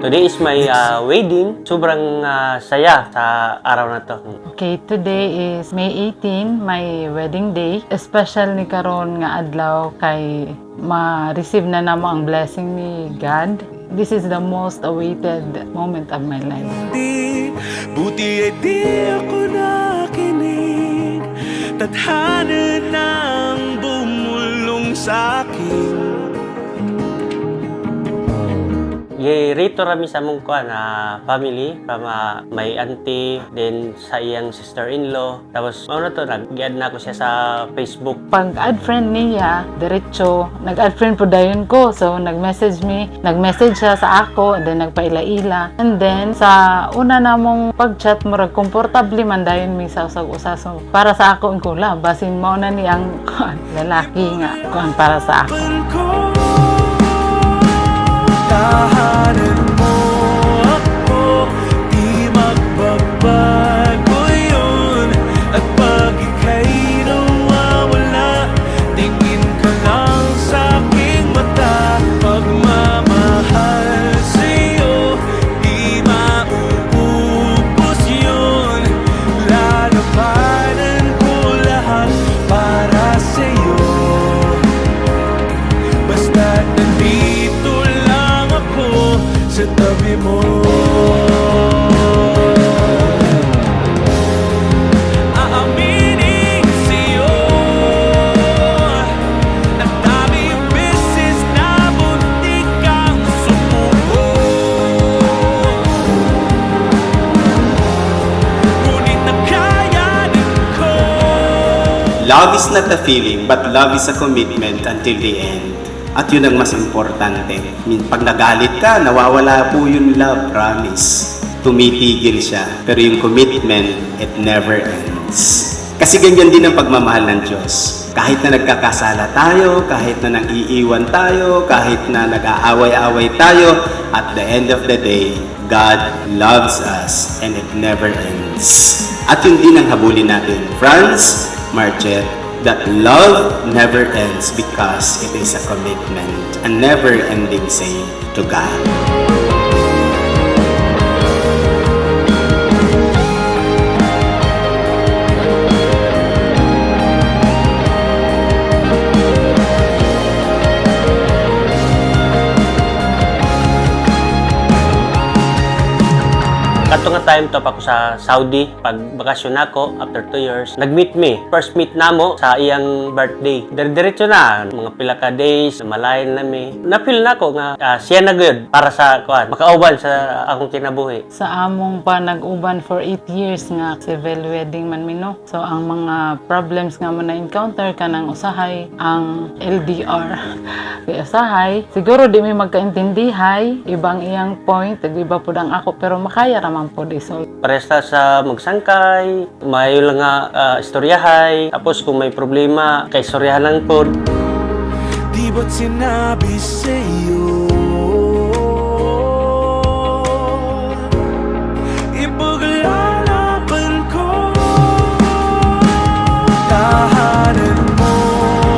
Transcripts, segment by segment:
Today is my wedding. Sobrang saya sa araw na to. Okay, today is May 18, my wedding day. Special ni karon nga adlaw kay ma-receive na namo ang blessing ni God. This is the most awaited moment of my life. Buti ay di ako nakinig, tadhana nang bumulong sa akin. Rito rami sa mong family from my auntie, then sa iyang sister-in-law. Tapos ano to, nag-add na ako siya sa Facebook. Pag add friend niya, diretso, nag-add friend po dayon ko. So, nag-message siya sa ako, and then nagpaila-ila. And then, sa una namong pag-chat, murag komportable man dayon mi sa usag-usaso. Para sa ako, kula, basin mo na niyang lalaki nga para sa ako. Tahanan mo ako, di magbabago yun. At pag ika'y nawawala, tingin ka lang sa aking mata. Pagmamahal sa'yo, di mauubos yun. Lalabanan ko lahat para sa'yo. Basta't nandito sa tabi mo. Aaminin sa'yo, ang daming beses na muntik kang sumuko. Ngunit nakayanin ko. Love is not a feeling, but love is a commitment until the end. At yun ang mas importante. Pag nagalit ka, nawawala po yung love, promise. Tumitigil siya. Pero yung commitment, it never ends. Kasi ganyan din ang pagmamahal ng Diyos. Kahit na nagkakasala tayo, kahit na nang-iiwan tayo, kahit na nag-aaway-away tayo, at the end of the day, God loves us and it never ends. At yun din ang habulin natin. Franz, Marchet, that love never ends because it is a commitment, a never-ending say to God. Kato nga time to ako sa Saudi, pag bakasyon ako after 2 years, nag-meet me. First meet namo sa iyang birthday. Diretso na, mga pila ka days, malayan na mi. Napil na ko nga siya na good para sa makauban sa akong kinabuhi. Sa among pa nag-uban for 8 years nga civil wedding man mino. So ang mga problems nga mo na-encounter ka ng usahay, ang LDR. Kaya usahay, siguro di may magkaintindihay, ibang iyang point, iba po ang ako, pero makaya raman po di solve. Paresta sa magsangkay, may lang nga istoryahay, tapos kung may problema, kay istoryahan lang po. Di ba't sinabi sa'yo ipaglalaban ko? Tahanan mo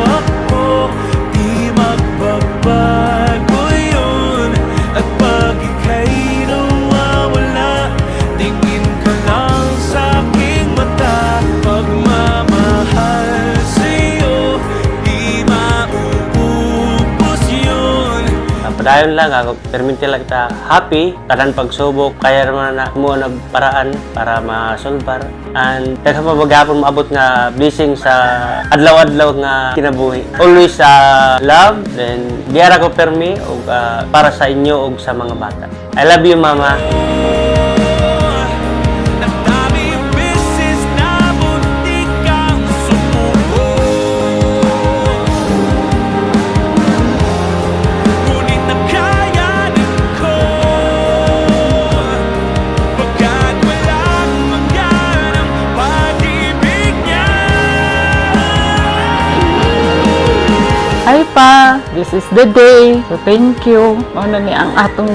ako, di magbabago yun. At pag ika'y nawawala, tingin ka lang sa aking mata. Pagmamahal sa'yo, di mauubos yun. Padayon lang ako, perminti lang kita happy, tanan pagsubok, kaya naman na mo nagparaan para ma-solvar. And daghan pa maghapon maabot nga blessing sa adlaw-adlaw nga kinabuhi. Always love, then diara ko permi og para sa inyo og sa mga bata. I love you, Mama. Hi pa, this is the day. So thank you. Mauna ni ang atong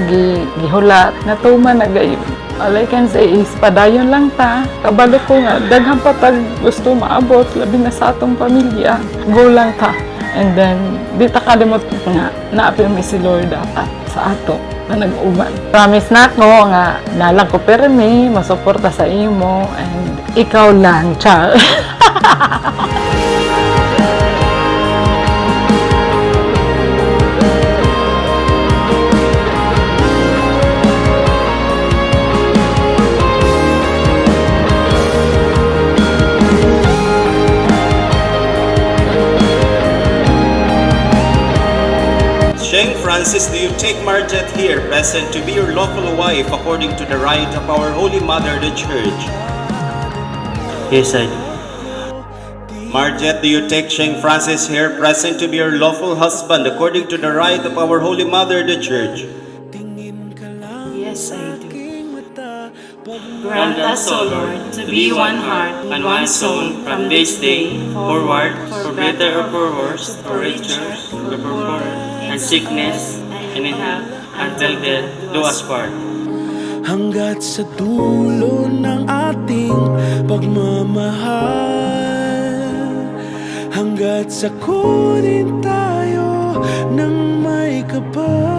gihulat na tuman na gayon. All I can say is padayon lang ta. Kabalo ko nga daghan pa tag gusto maabot labi na sa atong pamilya. Go lang ta. And then, di ta kalimot nga, naapil mi si Lord sa ato na nag-uban. Promise na ako nga, nalang ko permi, masuporta sa imo, and ikaw lang, char. Sheng Francis, do you take Marjet here present to be your lawful wife according to the rite of our Holy Mother, the Church? Yes, I do. Marjet, do you take Sheng Francis here present to be your lawful husband according to the rite of our Holy Mother, the Church? Yes, I do. Grant us, O Lord, to be one heart and one soul from this day forward, for better or for worse, for richer or for poorer, and sickness and in health, until death do us part. Hanggat sa dulo ng ating pagmamahal, hanggat sa kunin tayo ng may kapal.